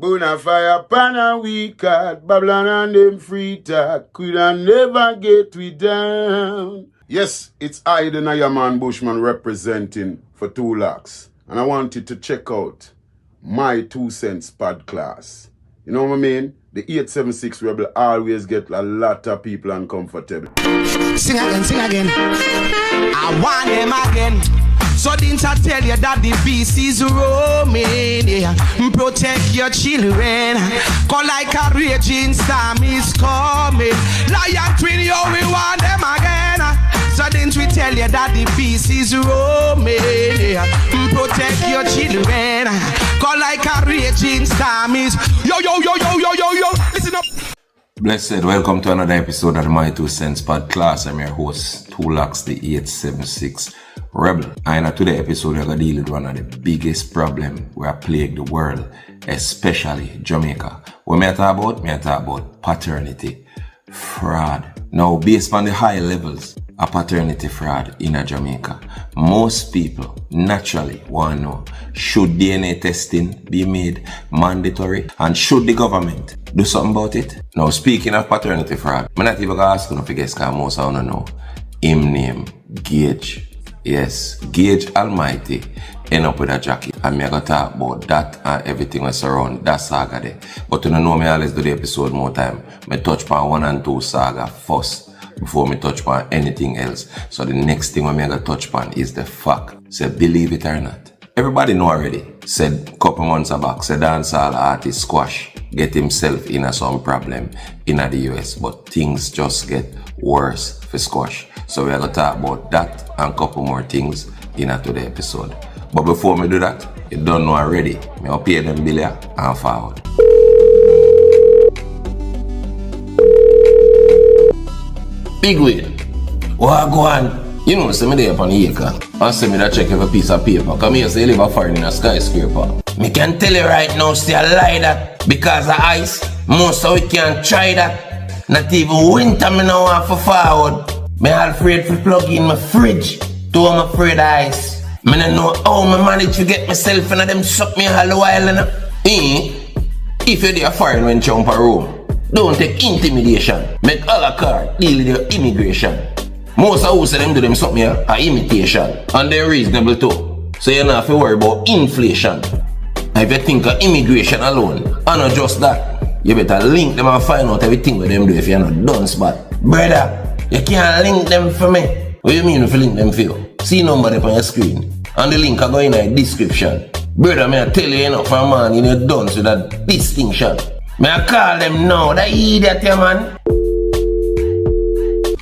Bonafire pan and we cat, Babylon and them free talk, could I never get we down. Yes, it's I, the Nayaman Bushman, representing for Tu-Lox. And I want you to check out my 2 cents podcast. You know what I mean? The 876 Rebel always get a lot of people uncomfortable. Sing again. I want them again. So didn't I tell you that the beast is roaming? Yeah. Protect your children. Cause like a raging storm is coming. Lion twin, yo, we want them again. So didn't we tell you that the beast is roaming? Yeah. Protect your children. Cause like a raging storm is. Yo. Listen up. Blessed, welcome to another episode of the My 2 Cents podcast. I'm your host, Tu-Lox, the 876 Rebel. And in today's episode, we're going to deal with one of the biggest problems that plague the world, especially Jamaica. What may I talk about? May I talk about paternity fraud. Now, based on the high levels of paternity fraud in Jamaica, most people naturally want to know, should DNA testing be made mandatory, and should the government do something about it? Now, speaking of paternity fraud, I'm not even going to ask you to guess because most of you know him name Gage. Yes, Gage Almighty end up with a jacket, and I'm going to talk about that and everything that's around that saga there. But you know me, I always do the episode more time. I touch on 1 and 2 saga first before me touch on anything else. So the next thing I'm going to touch on is the fact. So believe it or not, everybody know already. Said a couple months back, said dancehall artist Squash get himself in a some problem in the US, but things just get worse for Squash. So we're going to talk about that and a couple more things in today's episode. But before me do that, you don't know already, I'll pay them bill and forward. Big Wheel, what go on? You know, send me there upon the acre and send me that check every piece of paper. Come here, say you live a foreign in a skyscraper. Me can tell you right now, still lie that because of ice, most of we can't try that. Not even winter me now want for forward. Me all afraid to plug in my fridge to I'm afraid of ice. Me don't know how me manage to get myself in them suck me all the while. If you're there foreign when jump a room, don't take intimidation. Make all a car deal with your immigration. Most of who say them do them something here are imitation. And they're reasonable too. So you don't have to worry about inflation. And if you think of immigration alone, and not just that, you better link them and find out everything what them do if you're not done spot. Brother, you can't link them for me. What do you mean if you link them for you? See number up on your screen. And the link will go in the description. Brother, may I tell you enough for a man in your done with that distinction. May I call them now, that idiot, yeah, man.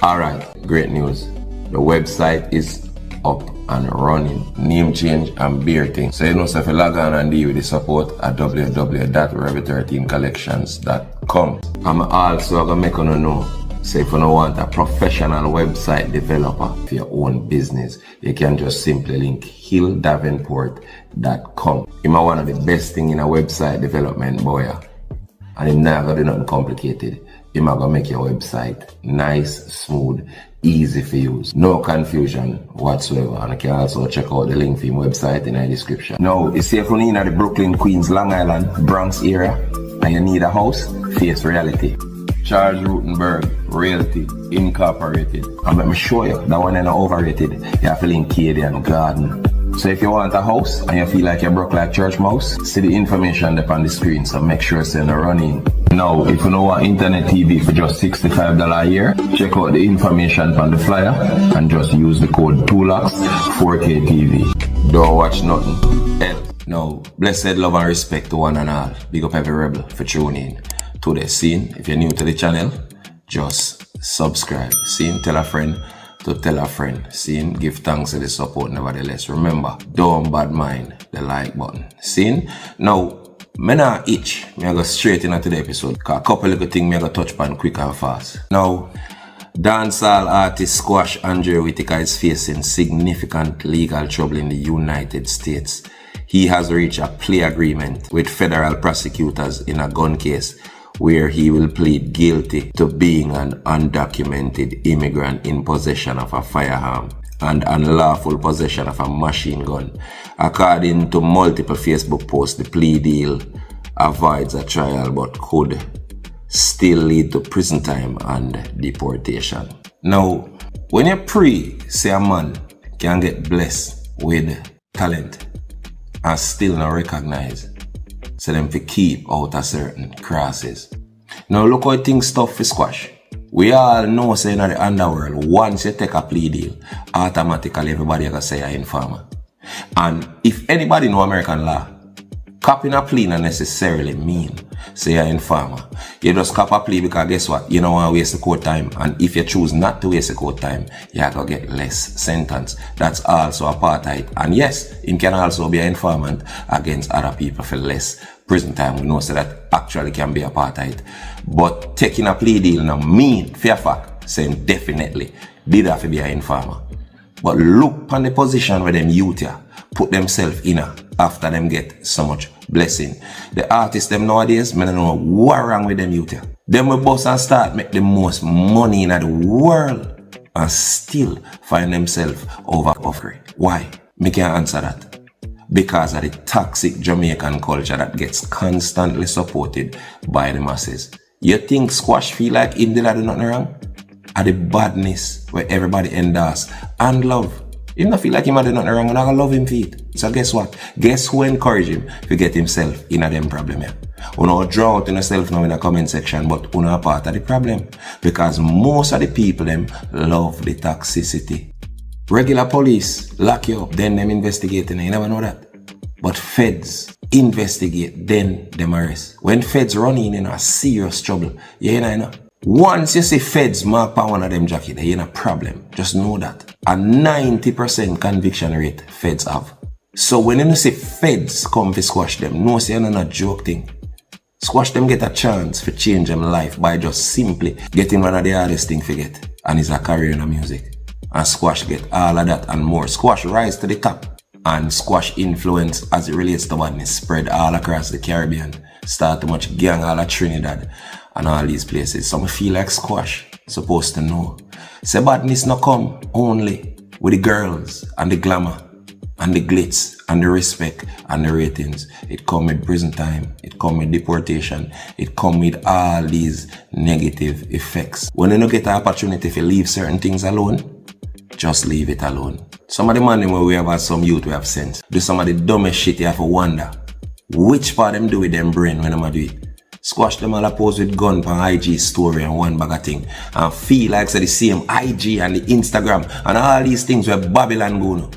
Alright, great news. The website is up and running. Name change and beer thing. So you know, if you log on and deal with the support at www.rebel13collections.com. I'm also going to make you know, so if you don't want a professional website developer for your own business, you can just simply link hilldavenport.com. It's one of the best things in a website development, boy. And it's not going to do nothing complicated. It's going to make your website nice, smooth, easy for use. No confusion whatsoever. And you can also check out the link for your website in the description. Now, you see if you're in the Brooklyn, Queens, Long Island, Bronx area, and you need a house, face reality. Charles Rutenberg Realty Incorporated. And let me show you, that one is not overrated. You have to link Cadian Garden. So if you want a house and you feel like you're broke like church mouse, see the information up on the screen, so make sure it's in the running. Now, if you don't want internet TV for just $65 a year, check out the information on the flyer and just use the code Tu-Lox 4K TV. Don't watch nothing else. Now, blessed love and respect to one and all. Big up every rebel for tuning in to the scene. If you're new to the channel, just subscribe. Scene, tell a friend to tell a friend. Scene, give thanks to the support nevertheless. Remember, don't bad mind the like button. Scene, now, me not itch. Me I go straight into the episode. Cause a couple of things me I go touch on quick and fast. Now, dancehall artist Squash Andrew Whitaker is facing significant legal trouble in the United States. He has reached a plea agreement with federal prosecutors in a gun case where he will plead guilty to being an undocumented immigrant in possession of a firearm and unlawful possession of a machine gun. According to multiple Facebook posts, the plea deal avoids a trial but could still lead to prison time and deportation. Now, when you say a man can get blessed with talent and still not recognize, so them to keep out of certain crosses. Now look how things tough for squash. We all know say in the underworld, once you take a plea deal, automatically everybody gonna say you're informer. And if anybody know American law, copying a plea not necessarily mean say you're informer. You just cop a plea because guess what? You don't want to waste the court time, and if you choose not to waste the court time, you're gonna get less sentence. That's also apartheid. And yes, it can also be an informant against other people for less prison time. We know so that actually can be apartheid. But taking a plea deal now mean fair fact saying definitely did have to be an informer. But look on the position where them youth here put themselves in after them get so much blessing. The artists them nowadays, I don't know what wrong with them youth here. Them will bust and start make the most money in the world and still find themselves over offering. Why? Me can't answer that. Because of the toxic Jamaican culture that gets constantly supported by the masses. You think squash feel like him did do nothing wrong? At the badness where everybody endorse and love. He don't feel like him do nothing wrong, and I gonna love him for it. So guess what? Guess who encourage him to get himself in a them problem here? You know, draw out in yourself now in the comment section, but you know part of the problem. Because most of the people them love the toxicity. Regular police lock you up, then them investigating, you never know that. But feds investigate, then them arrest. When feds run in a serious trouble, you know. Once you see feds mark on one of them jacket, there ain't a problem. Just know that. A 90% conviction rate feds have. So when you see feds come to squash them, no say not a joke thing. Squash them get a chance to change them life by just simply getting one of the hardest thing to get. And it's a career in the music. And squash get all of that and more. Squash rise to the top. And squash influence as it relates to badness spread all across the Caribbean. Start to much gang all of Trinidad and all these places. Some feel like squash supposed to know. Say badness not come only with the girls and the glamour and the glitz and the respect and the ratings. It come with prison time. It come with deportation. It come with all these negative effects. When you don't get the opportunity to leave certain things alone, just leave it alone. Some of the money where we have had some youth we have sense. Do some of the dumbest shit you have to wonder. Which part them do with them brain when them do it? Squash them all pose with gun for IG story and one bag of thing. And feel like say the same IG and the Instagram and all these things where Babylon go now.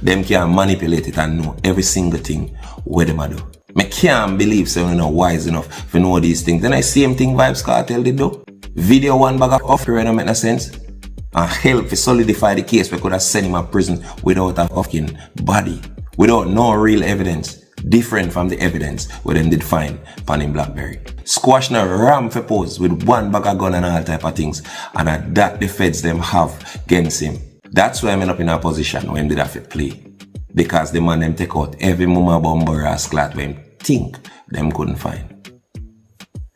Them can manipulate it and know every single thing where them do. Me can't believe so you're not wise enough to know these things. Then I same thing Vibes Cartel did do. Video one bag of offer and make no sense. And help to solidify the case we could have sent him to prison without a fucking body. Without no real evidence. Different from the evidence where them did find pan in Blackberry. Squash now ram for pose with one bag of gun and all type of things. And at that the feds them have against him. That's why I'm up in a position when did have to play. Because the man them take out every mama bomber ass clat when think them couldn't find.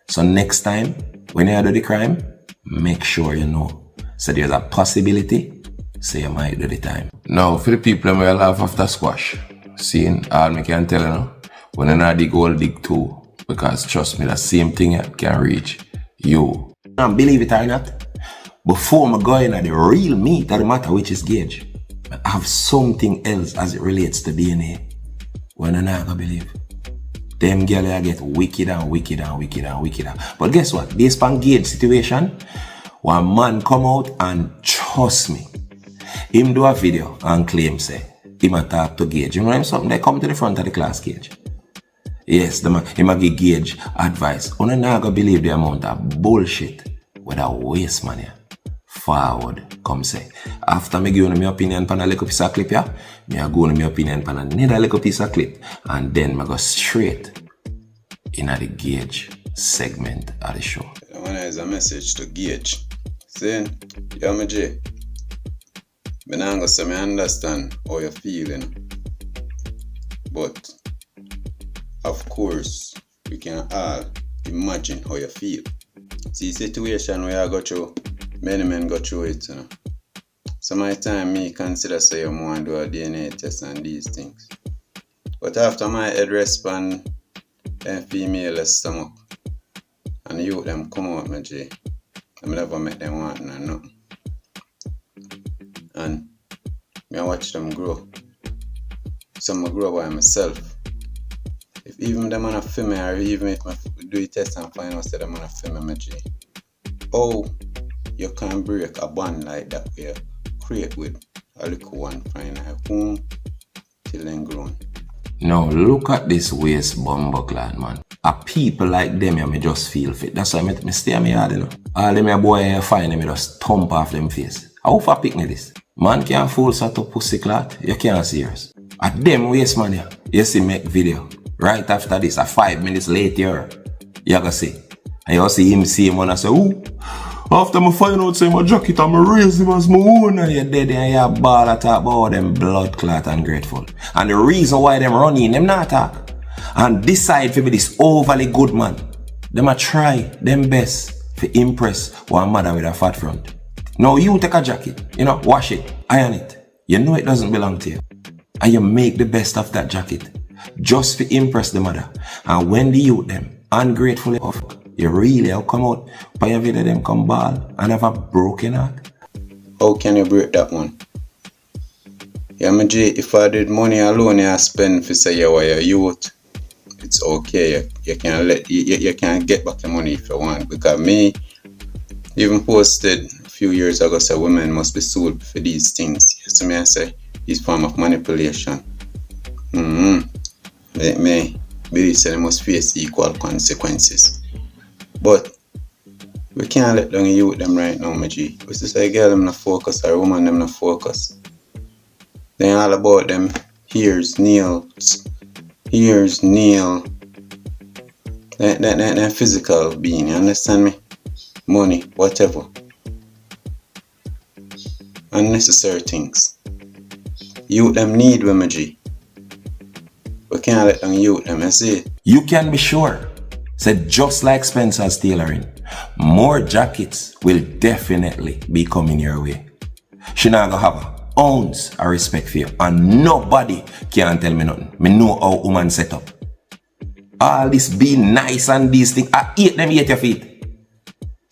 So next time when you do the crime, make sure you know. So there's a possibility, so you might do the time. Now for the people who laugh after squash, seeing all me can tell you now, when you not dig hole, dig two. Because trust me, the same thing can reach you. And believe it or not, before I go in at the real meat of the matter, which is Gage, I have something else as it relates to DNA. When I not gonna believe. Them girls get wicked and wicked and wicked and wicked. But guess what? Based on Gage situation, one man come out and trust me. Him do a video and claim say, him a talk to Gage. You know him something? They come to the front of the class, Gage. Yes, him a give Gage advice. You not gonna believe the amount of bullshit with a waste man here. Forward, come say. After me give you my opinion on a little piece of clip, yeah, me a go on my opinion on another little piece of clip. And then me go straight in the Gage segment of the show. That one is a message to Gage. Saying, yo, my J, I don't say I understand how you're feeling. But, of course, we can all imagine how you feel. See, situation where I go through, many men go through it, you know. Some of the time, me consider say you want to do a DNA test and these things. But after my head respond them female stomach. And the youth them come out, my J. I never make them want nothing. And I watch them grow. Some I grow by myself. If even them on a film or even if I do a test and find out that I'm on a film, my J. Oh, you can't break a bond like that where you create with a little one fine home till then grown. Now look at this waste bumbleclad, man. A people like them, me just feel fit. That's why me stay in my yard, you know. All them boy find me just thump off them face. How far pick me this? Man can't fool such a pussy clot. You can't see yours. At them waste man, yeah. You see make video. Right after this, 5 minutes later, you gonna see. And you see him see him and I say, ooh. After I find out say my jacket and I raise him as my own and you're dead and you ball a talk about them blood clot and grateful. And the reason why them running, them not talk. And decide to be this overly good man. Them a try them best to impress one mother with a fat front. Now you take a jacket, you know, wash it, iron it. You know it doesn't belong to you. And you make the best of that jacket. Just to impress the mother. And when the youth them ungrateful of you really have come out by your video them come ball and have a broken heart. How can you break that one? Yeah, my J, if I did money alone I spend for say you are your youth, it's okay. You can you can get back the money if you want. Because me even posted a few years ago say women must be sued for these things. You see me I say this form of manipulation. Me believe say they must face equal consequences. But we can't let down youth them right now, my G. It's just like a girl them not focus or a woman them not focus. They all about them ears, nails, that physical being, you understand me? Money, whatever. Unnecessary things. Youth them need we, my G. We can't let down youth them, I see. You can be sure. Said just like Spencer's tailoring, more jackets will definitely be coming your way. She not gonna have an ounce of respect for you, and nobody can tell me nothing. Me know how woman set up. All this being nice and these things, I hate them, hate your feet.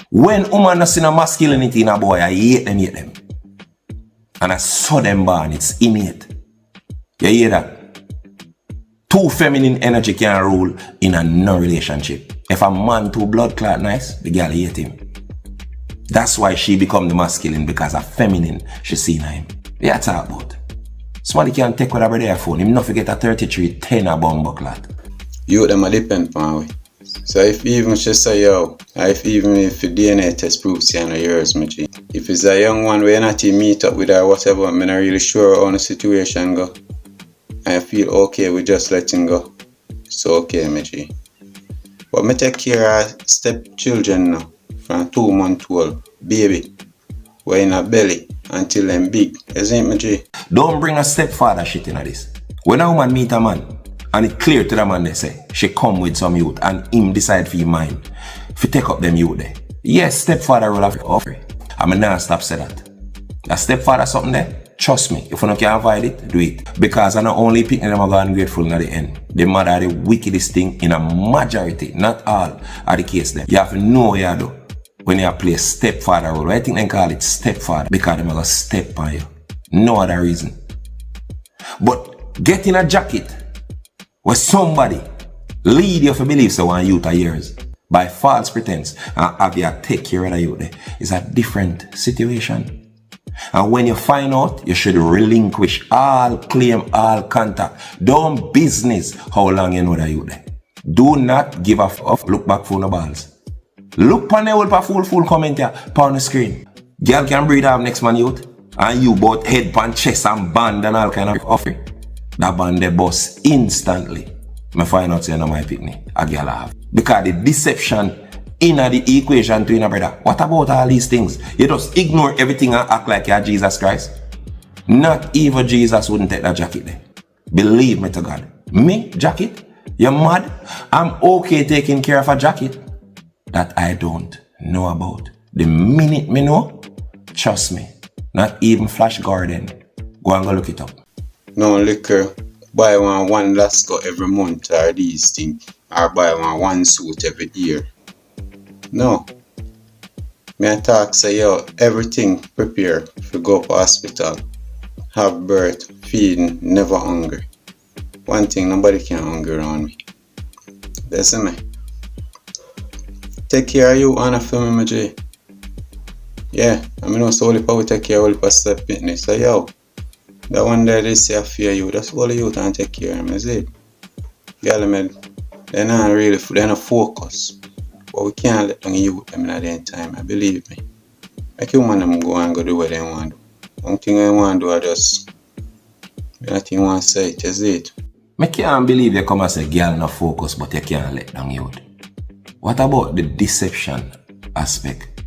When woman not see no masculinity in a boy, I hate them. And I saw them born, it's innate. You hear that? Two feminine energy can rule in a no relationship. If a man too blood clot nice, the girl hate him. That's why she become the masculine, because a feminine she seen him. Yeah, talk about. Somebody can take whatever their phone. Him not forget a 3310 a bomb clot. You them a depend on we. So if even she say yo, if the DNA test proves you know yours, my G. If it's a young one where not meet up with her or whatever, I'm not really sure how the situation go. I feel okay with just letting go. It's okay, my G. But me take care of stepchildren now. From 2 months old, baby. We're in a belly until them big. Isn't it, my G? Don't bring a stepfather shit into this. When a woman meet a man, and it's clear to the man they say, she come with some youth and him decide for your mind. If you take up them youth there. Yes, stepfather will have to offer it. I'm not stop say that. A stepfather something there? Trust me, if you can avoid it, do it. Because I not only pick them are ungrateful at the end. The mother are the wickedest thing in a majority, not all are the case them. You have to know what you do when you play stepfather role. I think they call it stepfather because they're going to step on you. No other reason. But getting a jacket where somebody lead you to believe so one youth of yours by false pretense and have you take care of the youth there is a different situation. And when you find out, you should relinquish all claim, all contact. Don't business how long you know that you there. Do not give a look back for the balls. Look pan the whole full comment here on the screen. Girl can breathe out next man youth. And you both head pan chest and band and all kind of offering. That band they bust instantly. I find out saying my picnic. A girl have. Because the deception in the equation to a brother. What about all these things? You just ignore everything and act like you're Jesus Christ. Not even Jesus wouldn't take that jacket there. Believe me to God. Me, jacket? You're mad? I'm okay taking care of a jacket that I don't know about. The minute me know, trust me. Not even Flash Garden. Go and go look it up. No liquor. Buy one Lasco every month or these things. or buy one suit every year. No. Me I talk say yo, everything prepare to go to hospital, have birth, feeding, never hungry. One thing, nobody can hungry around me. Listen me. Take care of you, Anna, for me, my J. Yeah, I mean, so only power take care of all the step fitness. So yo, that one day they say I fear you, that's all you can take care of me, is it? Girl, man, they're not really, they're not focused. But we can't let them youth them in the time, I believe me. Like you man them go and go do what they want to do. One thing I want to do, I just, nothing want to say, it is it. I can't believe you come and say girl no focus, but you can't let down youth. What about the deception aspect?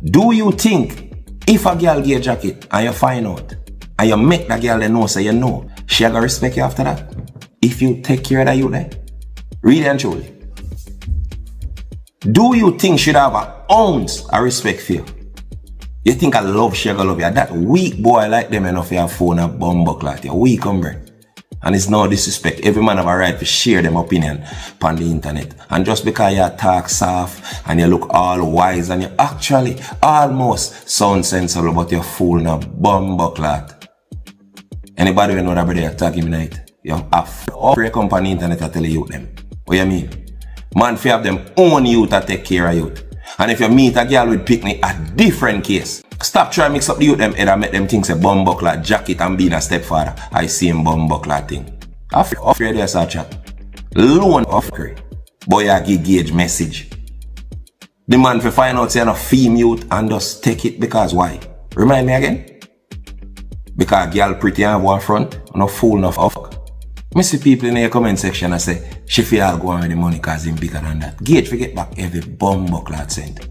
Do you think if a girl get a jacket and you find out and you make that girl know say you know, she gonna respect you after that? If you take care of that youth there? Really and truly. Do you think she'd have an ounce of respect for you? You think I love she gonna love you? That weak boy like them enough you have phone and bumbuckler. You're weak, hombre. And it's no disrespect. Every man have a right to share them opinion on the internet. And just because you talk soft and you look all wise and you actually almost sound sensible, but you're fool now, bumbuckler. Anybody who know that brother talking tonight? You have a company internet to tell you them. What you mean? Man, if you have them own youth to take care of youth. And if you meet a girl with picnic, a different case. Stop trying to mix up the youth them head and make them think say bumbuckler, jacket and being a stepfather. I see him bumbuckler thing. Afraid there's a chat. Loan offer. Boy, I give Gage message. The man for find out say no feme youth and just take it because why? Remind me again? Because girl pretty and have one front, no fool enough fuck. I see people in the comment section and say, she feel go on with the money because him bigger than that. Gage forget back every bumbuckler sent.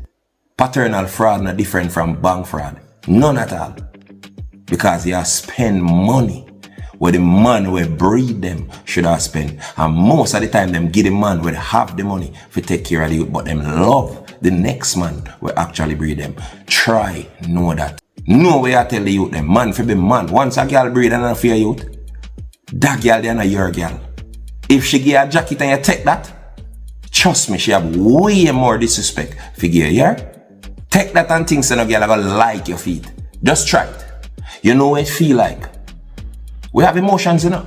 Paternal fraud not different from bank fraud. None at all. Because you spend money where the man will breed them should have spent. And most of the time them give the man will have the money to take care of the youth, but them love the next man will actually breed them. Try know that. No way I tell the youth them man for be man. Once a girl breed and a fear youth, that girl then a your girl. If she give a jacket and you take that, trust me, she have way more disrespect for give you, yeah? Take that and think so no girl gonna like your feet. Just try it. You know what it feel like. We have emotions, you know.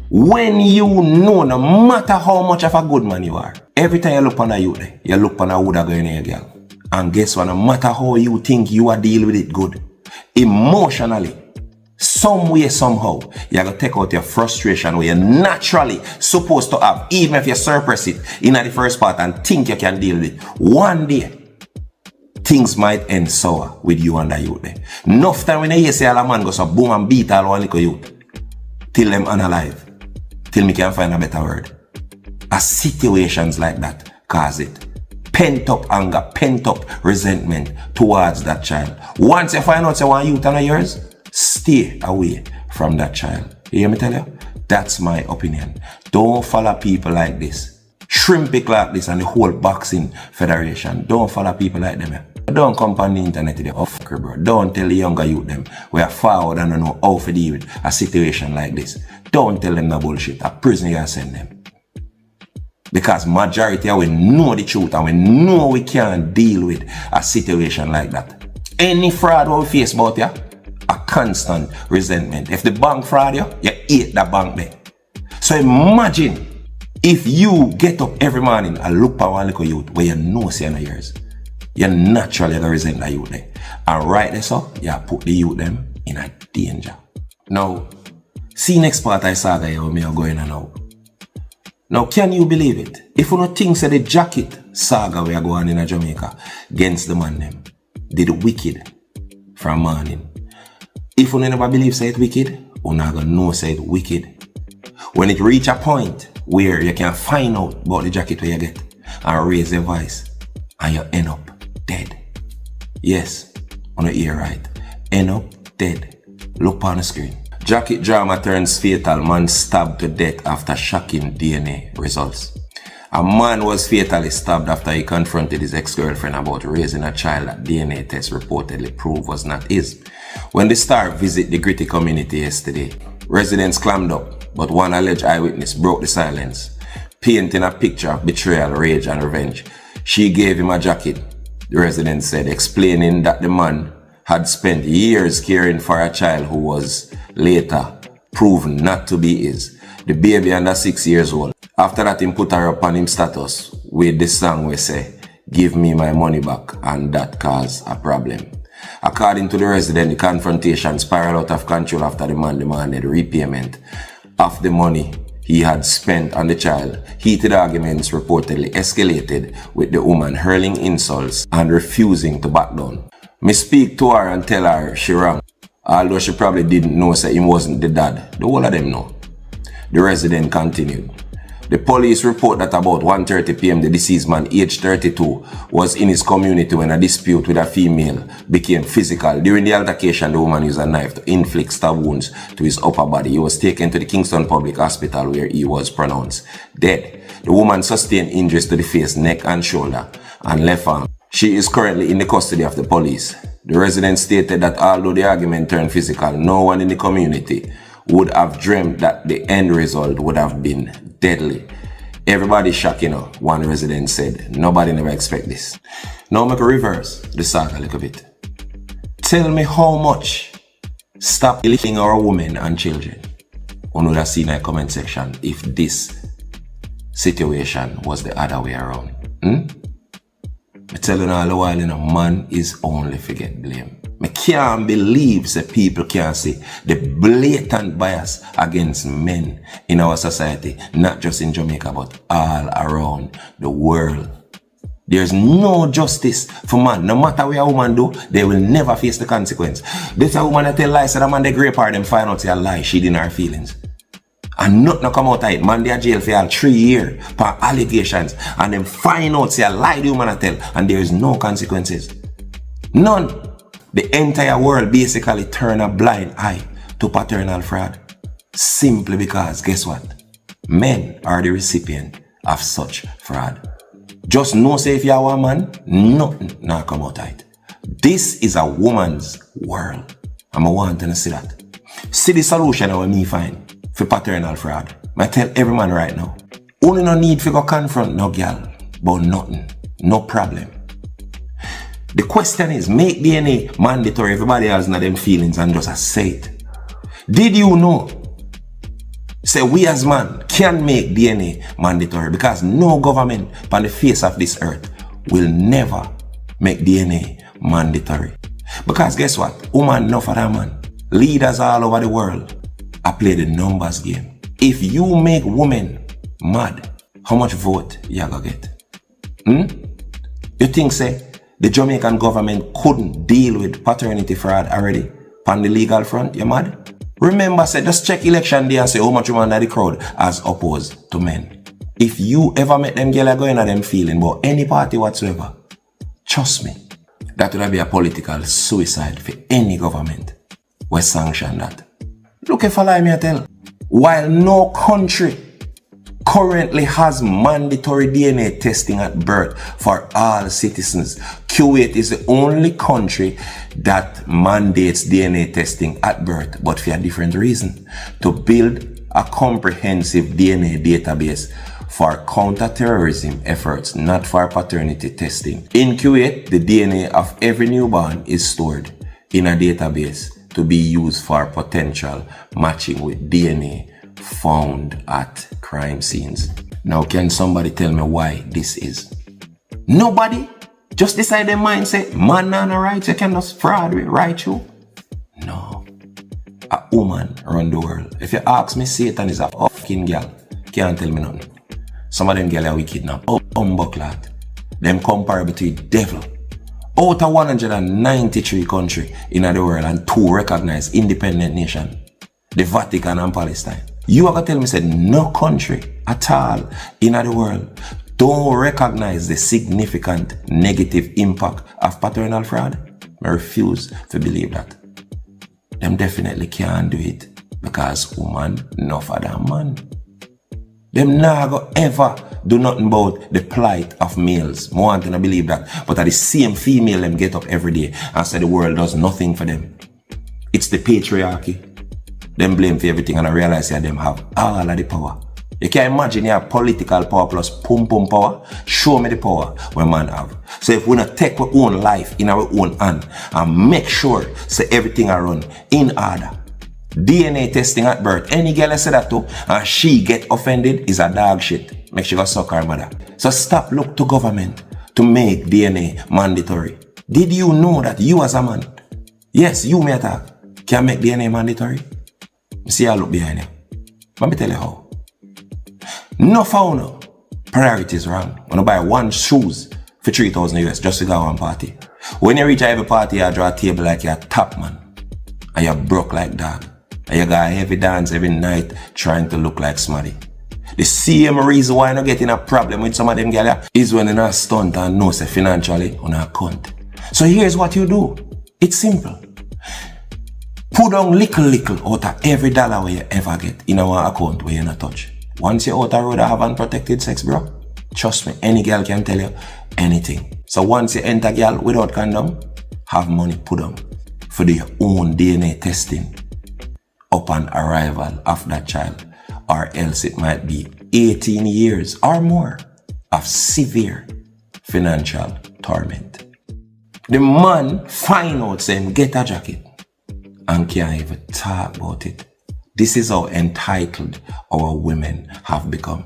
When you know no matter how much of a good man you are, every time you look on a youth, you look on a wood going in your girl. And guess what? No matter how you think you are deal with it good, emotionally, some way, somehow, you're going to take out your frustration where you're naturally supposed to have, even if you suppress it in the first part and think you can deal with it. One day, things might end sour with you and the youth there. Enough time when you hear say all a man goes so boom and beat all one little youth. Till them unalive. Till me can find a better word. As situations like that cause it. Pent up anger, pent up resentment towards that child. Once you find out you want youth and yours, stay away from that child. You hear me tell you? That's my opinion. Don't follow people like this. Shrimpy like this and the whole boxing federation. Don't follow people like them. Don't come on the internet today. Fucker, bro. Don't tell the younger youth them we are forward and don't know how to deal with a situation like this. Don't tell them no bullshit. A prison you send them. Because majority we know the truth and we know we can't deal with a situation like that. Any fraud we face about you, a constant resentment. If the bank fraud you hate that bank there. So imagine if you get up every morning and look for one little youth where you know say no yours. You naturally gonna resent the youth there. And right there so, you put the youth them in a danger. Now, see next part I saga how me are going on now. Now, can you believe it? If you don't think say the jacket saga we are going in Jamaica against the man them did wicked from morning. If you never believe say it wicked, you not gonna know say it wicked. When it reach a point where you can find out about the jacket where you get and raise your voice and you end up dead. Yes, on the ear right. End up dead. Look on the screen. Jacket drama turns fatal. Man stabbed to death after shocking DNA results. A man was fatally stabbed after he confronted his ex-girlfriend about raising a child that DNA tests reportedly proved was not his. When the Star visited the gritty community yesterday, residents clammed up, but one alleged eyewitness broke the silence. painting a picture of betrayal, rage, and revenge. She gave him a jacket, the resident said, explaining that the man had spent years caring for a child who was later proven not to be his. The baby under 6 years old. After that, he put her up on him status with the song we say, "Give me my money back," and that caused a problem. According to the resident, the confrontation spiraled out of control after the man demanded repayment of the money he had spent on the child. Heated arguments reportedly escalated, with the woman hurling insults and refusing to back down. Me speak to her and tell her she wrong, although she probably didn't know that he wasn't the dad. The whole of them know. The resident continued. The police report that about 1:30 p.m. the deceased man, aged 32, was in his community when a dispute with a female became physical. During the altercation, the woman used a knife to inflict stab wounds to his upper body. He was taken to the Kingston Public Hospital where he was pronounced dead. The woman sustained injuries to the face, neck and shoulder and left arm. She is currently in the custody of the police. The resident stated that although the argument turned physical, no one in the community would have dreamt that the end result would have been deadly. Everybody shocked, one resident said. Nobody never expect this. Now make a reverse the saga a little bit. Tell me how much stop killing our women and children. On would have seen in the comment section if this situation was the other way around. I tell you all the while, man is only forget blame. I can't believe that people can see the blatant bias against men in our society, not just in Jamaica, but all around the world. There's no justice for man. No matter what a woman do, they will never face the consequence. This a woman that tell lies, so the man they grape her, them find out she a lie, she didn't her feelings. And nothing come out of it. Man, they are jail for 3 years for allegations. And then find out say a lie the woman tell, and there is no consequences. None. The entire world basically turn a blind eye to paternal fraud. Simply because, guess what? Men are the recipient of such fraud. Just know say if you are a man, nothing now come out of it. This is a woman's world. And I want to see that. See the solution I me find for paternal fraud. I tell every man right now. Only no need to go confront no girl about nothing. No problem. The question is, make DNA mandatory. Everybody else know them feelings and just say it. Did you know? Say we as man can make DNA mandatory because no government on the face of this earth will never make DNA mandatory. Because guess what? Woman enough of that man. Leaders all over the world I play the numbers game. If you make women mad, how much vote you gonna get? You think say the Jamaican government couldn't deal with paternity fraud already on the legal front? You mad? Remember, say just check election day and say how much women are the crowd as opposed to men. If you ever met them girls going at them feeling about any party whatsoever, trust me, that would be a political suicide for any government who sanction that. Look if I lie me I tell. While no country currently has mandatory DNA testing at birth for all citizens, Kuwait is the only country that mandates DNA testing at birth, but for a different reason. To build a comprehensive DNA database for counter-terrorism efforts, not for paternity testing. In Kuwait, the DNA of every newborn is stored in a database to be used for potential matching with DNA found at crime scenes. Now, can somebody tell me why this is? Nobody? Just decide their mind, say, man and a right, you can just fraud with right you? No. A woman around the world. If you ask me, Satan is a fucking girl. Can't tell me nothing. Some of them girls are wicked now. Humbucklat. Them comparable to the devil. Out of 193 countries in the world and 2 recognized independent nations, the Vatican and Palestine. You are going to tell me, said no country at all in the world don't recognize the significant negative impact of paternal fraud? I refuse to believe that. Them definitely can't do it because woman enough of that man. Them never ever do nothing about the plight of males. I want to believe that. But at the same female them get up every day and say the world does nothing for them. It's the patriarchy. Them blame for everything and I realize that them have all of the power. You can imagine you have political power plus pum power. Show me the power we man have. So if we not take our own life in our own hand and make sure so everything are run in order. DNA testing at birth. Any girl I say that to and she get offended is a dog shit. Make sure you go suck her mother. So stop look to government to make DNA mandatory. Did you know that you as a man, yes, you may attack, can make DNA mandatory? See I look behind you. Let me tell you how. No found priorities wrong. When you buy one shoes for 3,000 US just to go one party. When you reach every party, you draw a table like you're a top man. And you're broke like dog. And you got a heavy dance every night trying to look like Smarty. The same reason why you're not getting a problem with some of them girls is when you're not stunt and know say financially on a account. So here's what you do. It's simple. Put down little out of every dollar where you ever get in our account where you're not touch. Once you're out the road, have unprotected sex, bro. Trust me, any girl can tell you anything. So once you enter girl without condom, have money put on for your own DNA testing upon arrival of that child. Or else it might be 18 years or more of severe financial torment. The man find out saying get a jacket and can't even talk about it. This is how entitled our women have become.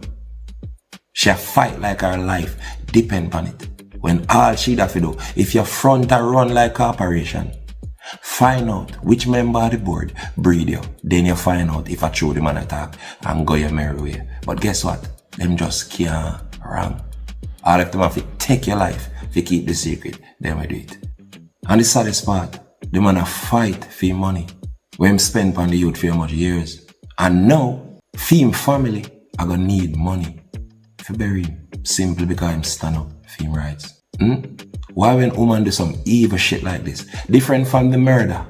She fight like her life depend on it. When all she have to do, if your front are run like corporation, find out which member of the board breed you. Then you find out if I throw the man attack and go your merry way. But guess what? Them just can't wrong. All of them have to take your life if you keep the secret. Then we do it. And the saddest part, the man a fight for your money. When him spend on the youth for much years. And now, for him family, I gonna need money for bury him. Simply because him stand up for him rights. Why when woman do some evil shit like this, different from the murder,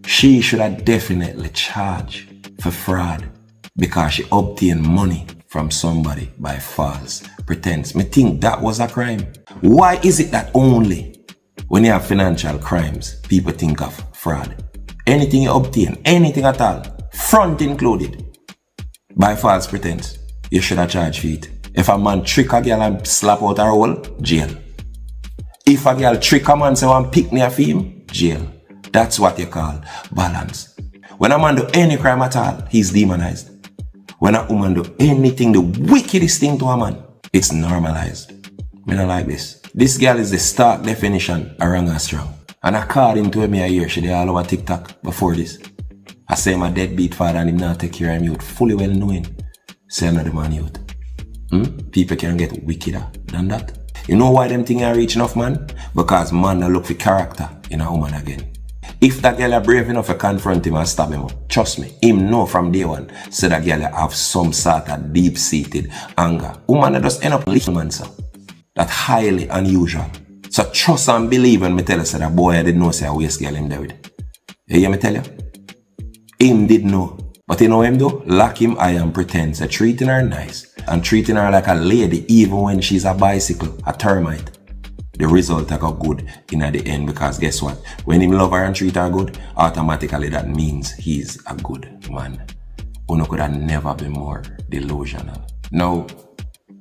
she should have definitely charged for fraud because she obtained money from somebody by false pretense. Me think that was a crime. Why is it that only when you have financial crimes, people think of fraud? Anything you obtain, anything at all, front included, by false pretense, you should have charged for it. If a man trick a girl and slap out her hole, jail. If a girl trick a man say one pick near for him, jail. That's what you call balance. When a man do any crime at all, he's demonized. When a woman do anything, the wickedest thing to a man, it's normalized. Me not like this. This girl is the stark definition of wrong and strong. And according to me a year, she did all over TikTok before this. I say my deadbeat father and him not take care of him youth, fully well knowing. Say another man youth. People can get wickeder than that. You know why them thing are reach enough, man? Because man don't look for character in a woman again. If that girl are brave enough to confront him and stab him up, trust me, him know from day one, so that girl have some sort of deep-seated anger. Woman just end up little man, so. That's highly unusual. So trust and believe when me tell you say that boy I didn't know say I waste girl him there with. You hear me tell you? Him did know. But you know him though? Lock him eye and pretend say treating her nice. And treating her like a lady even when she's a bicycle, a termite. The result I got good in at the end because guess what? When him love her and treat her good, automatically that means he's a good man. Uno could have never been more delusional. Now,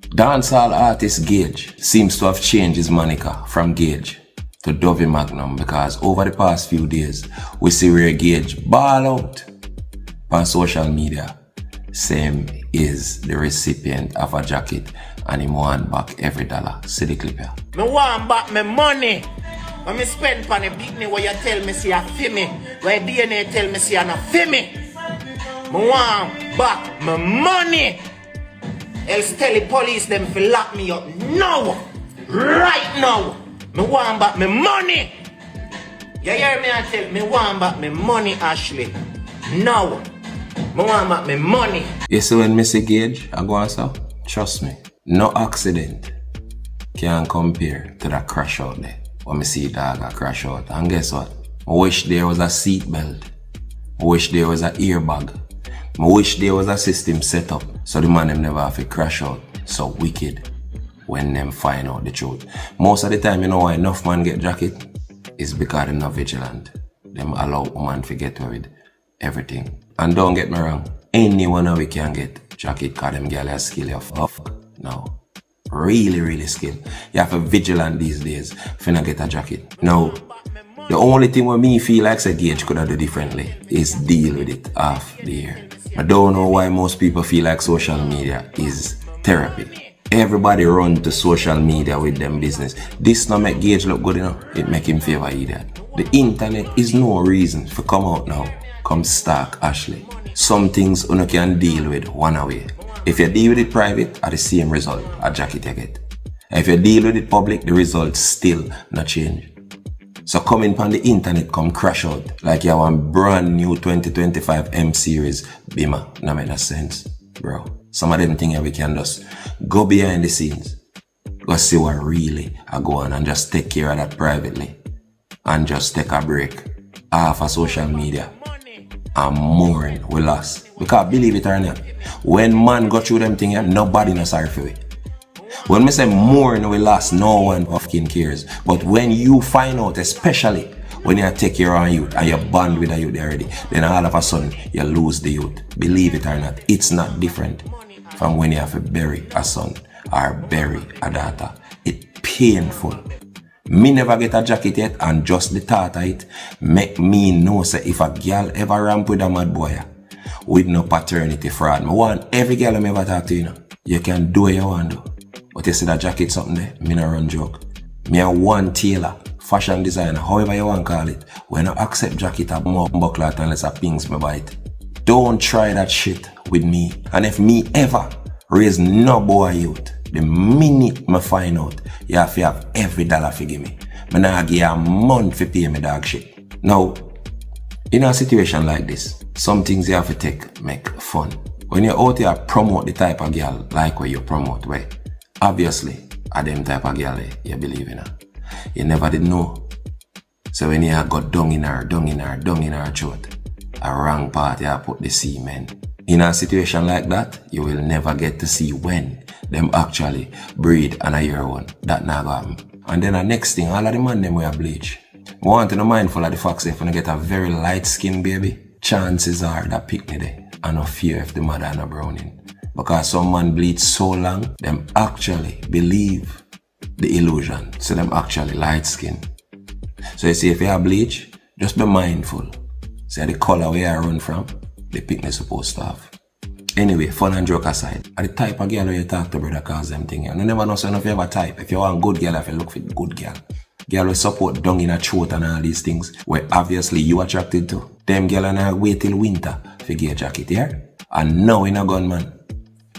dancehall artist Gage seems to have changed his moniker from Gage to Dovey Magnum because over the past few days, we see where Gage ball out on social media. Same is the recipient of a jacket and him want back every dollar. See the clip here. Me want back my money. When me spend on a bikini where you tell me see a fi me, where DNA tell me see a no fi me. Me want back my money. Else tell the police them fi lock me up now. Right now. Me want back my money. You hear me? I tell me want back my money, Ashley. Now. Me want back my money. You see when me see Gage, I go on so? Trust me. No accident can compare to that crash out there. When me see dog a crash out. And guess what? I wish there was a seat belt. I wish there was an airbag. I wish there was a system set up so the man them never have to crash out so wicked when them find out the truth. Most of the time, you know why enough man get jacket? Is because they're not vigilant. Them allow woman to get away with everything. And don't get me wrong, anyone we can get jacket cause them girl has skill of now. Really skill. You have to be vigilant these days if you not get a jacket. Now, the only thing what me feel like say Gage could have do differently is deal with it half the year. I don't know why most people feel like social media is therapy. Everybody run to social media with them business. This not make Gage look good enough. It make him favor either. The internet is no reason for come out now. Come stark Ashley. Some things you can deal with one away. If you deal with it private, are the same result a jacket you get. If you deal with it public, the result still not change. So coming on the internet come crash out like you have a brand new 2025 M series Beamer. That make no sense, bro. Some of them things we can just go behind the scenes. Go see what really are going and just take care of that privately. And just take a break off of social media. And mourn we lost. Because believe it or not, when man go through them things, nobody not sorry for it. When we say mourn we lost, no one fucking cares. But when you find out, especially when you take care of youth and you bond with a youth already, then all of a sudden you lose the youth. Believe it or not, it's not different from when you have to bury a son or bury a daughter. It's painful. Me never get a jacket yet, and just the thought of it make me know say if a girl ever ramp with a mad boy with no paternity fraud, me want every girl I ever talk to, you know, you can do what you want to do. But you see that jacket something there, me no run joke. Me a one tailor, fashion designer, however you want to call it. When I accept jacket a more buckler unless a pings me buy it. Don't try that shit with me. And if me ever raise no boy youth, the minute me find out, you have to have every dollar for give me. Me nah give you a month for pay me dog shit. Now, in a situation like this, some things you have to take make fun. When you're out here promote the type of girl like what you promote, where obviously are them type of girl you believe in her. You never did know. So when you got dung in her throat, a wrong part you put the semen. In a situation like that, you will never get to see when them actually breed and a year one. That never happen. And then the next thing, all of the man them wear bleach. I want to be mindful of the fact that if you get a very light skin baby, chances are that pick me there. And no fear if the mother and a browning. Because some man bleed so long, them actually believe the illusion. So them actually light skin. So you see if you have bleach, just be mindful. See the color where I run from, the picnic supposed to have. Anyway, fun and joke aside, are the type of girl where you talk to brother cause them thing. And you never know so if you have a type. If you want good girl, if you look for good girl. Girl will support dung in a throat and all these things where obviously you attracted to. Them girl and I wait till winter for get a jacket here. And now in a gunman,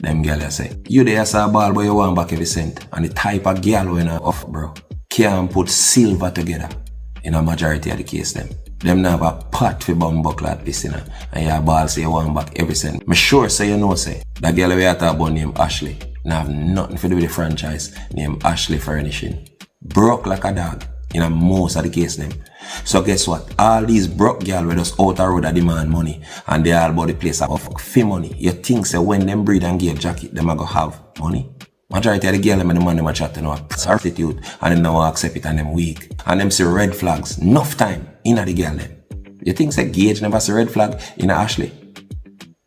them girl you say, you there saw a ball but you want back every cent. And the type of girl when I off bro, can't put silver together in a majority of the case them. Them now have a pot for bumbuckle at this, you know, and your ball say you want back every cent. Me sure say you know say, that girl we are talking about named Ashley, now have nothing to do with the franchise named Ashley Furnishing. Broke like a dog in a most of the case them. So guess what? All these broke girls were just out the road that demand money and they all about the place of fee money. You think say when them breed and give jacket, them are going to have money? Majority of the girls and the man them a chat to know attitude and them now accept it and them weak. And them see red flags enough time in the girl them. You think say Gage never see red flag in a Ashley?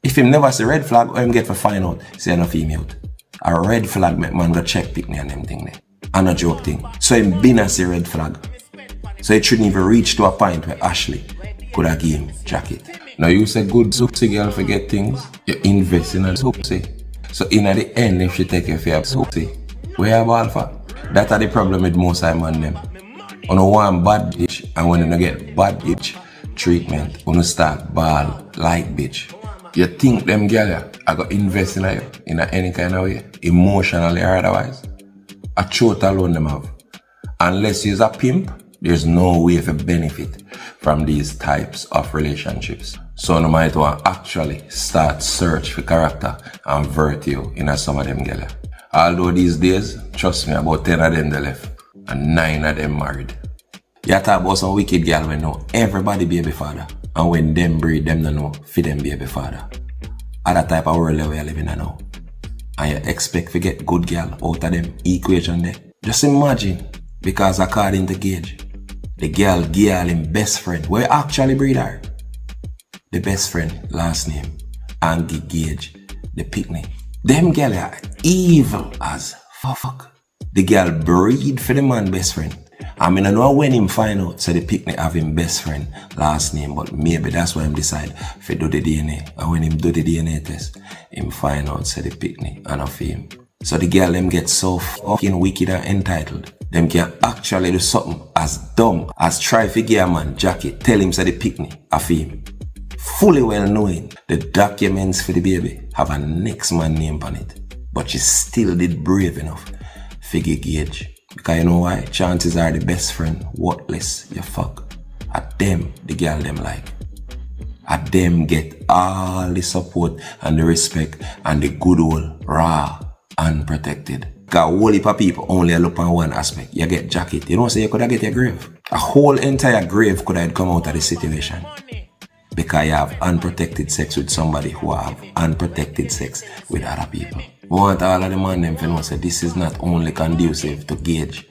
If him never see red flag, or him get for find out, say no female. A red flag make man go check pick me and them thing there. And a joke thing. So him been a see red flag. So it shouldn't even reach to a point where Ashley could have give him jacket. Now you say good sexy girl forget things, you invest in a sexy. So in the end, if she take care of your sexy, where you have alpha? That's the problem with most of man them. You don't want bad bitch, and when you get bad bitch treatment, you start ball like bitch. You think them girl I got invest in you in any kind of way, emotionally or otherwise? A throat alone them have. Unless you're a pimp, there's no way to benefit from these types of relationships. So you might want to actually start search for character and virtue in some of them girls. Although these days, trust me, about 10 of them they left and 9 of them married. You talk about some wicked girl when know everybody baby father, and when them breed them don't know for them baby father. Other type of world we are living in now. And you expect to get good girl out of them equation there. Just imagine, because according to Gage, the girl him best friend, where actually breed her. The best friend, last name, and give Gage the picnic. Them girl are evil as fuck. The girl breed for the man best friend. I mean, I know when him find out, so the picnic have him best friend last name, but maybe that's why him decide to do the DNA. And when him do the DNA test, him find out, so the picnic and of him. So the girl them get so fucking wicked and entitled. Them can actually do something as dumb as try to give a man jacket, tell him, so the picnic of him. Fully well knowing the documents for the baby have a next man name on it. But she still did brave enough to give Gage. Because you know why? Chances are the best friend, worthless, you fuck. At them, the girl them like. At them get all the support and the respect and the good old raw, unprotected. Because a whole heap of people only look on one aspect. You get jacket. You know what I'm saying? You could have get your grave. A whole entire grave could have come out of the situation. Because you have unprotected sex with somebody who have unprotected sex with other people. We want all of the man them to know say this is not only conducive to Gage.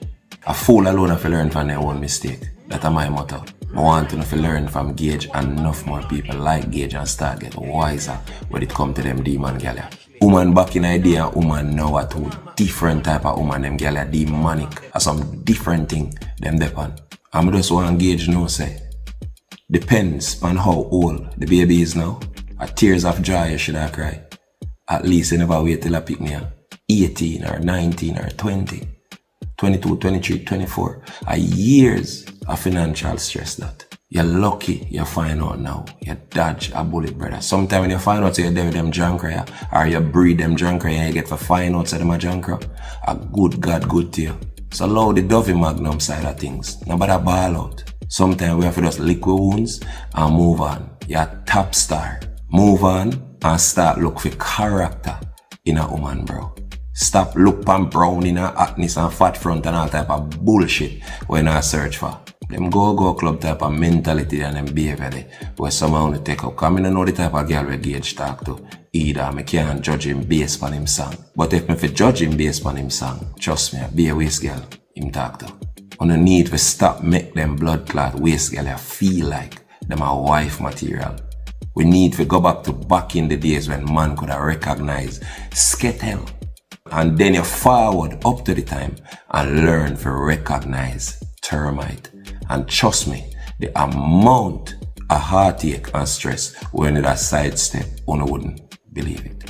A fool alone have to learn from their own mistake. That's my motto. I want to learn from Gage and enough more people like Gage and start getting wiser when it comes to them demon gala. Woman back in idea and woman now are two different type of woman. Them gala demonic or some different thing them depend. I'm just want Gage know say depends on how old the baby is now. At tears of joy you should have cry. At least you never wait till I pick me up. 18 or 19 or 20, 22, 23, 24. A years of financial stress that. You're lucky you find out now. You dodge a bullet, brother. Sometimes when you find out you're there with them junker or you breed them junker and you get to find out that them a junker, a good God good to you. So allow the Dovey Magnum side of things. Nobody ball out. Sometimes we have to just lick our wounds and move on. You're a top star. Move on and start look for character in a woman, bro. Stop look pan brown in her hotness and fat front and all type of bullshit when I search for. Them go club type of mentality and them behavior there where someone only take up. Cause I don't know the type of girl where Gage talk to either. I can't judge him based on him song. But if I judge him based on him song, trust me, be a waste girl him talk to. On the need to stop make them blood clot waste girl feel like them a wife material. We need to go back in the days when man could have recognized skettle. And then you forward up to the time and learn to recognize termite. And trust me, the amount of heartache and stress when it a sidestep, one wouldn't believe it.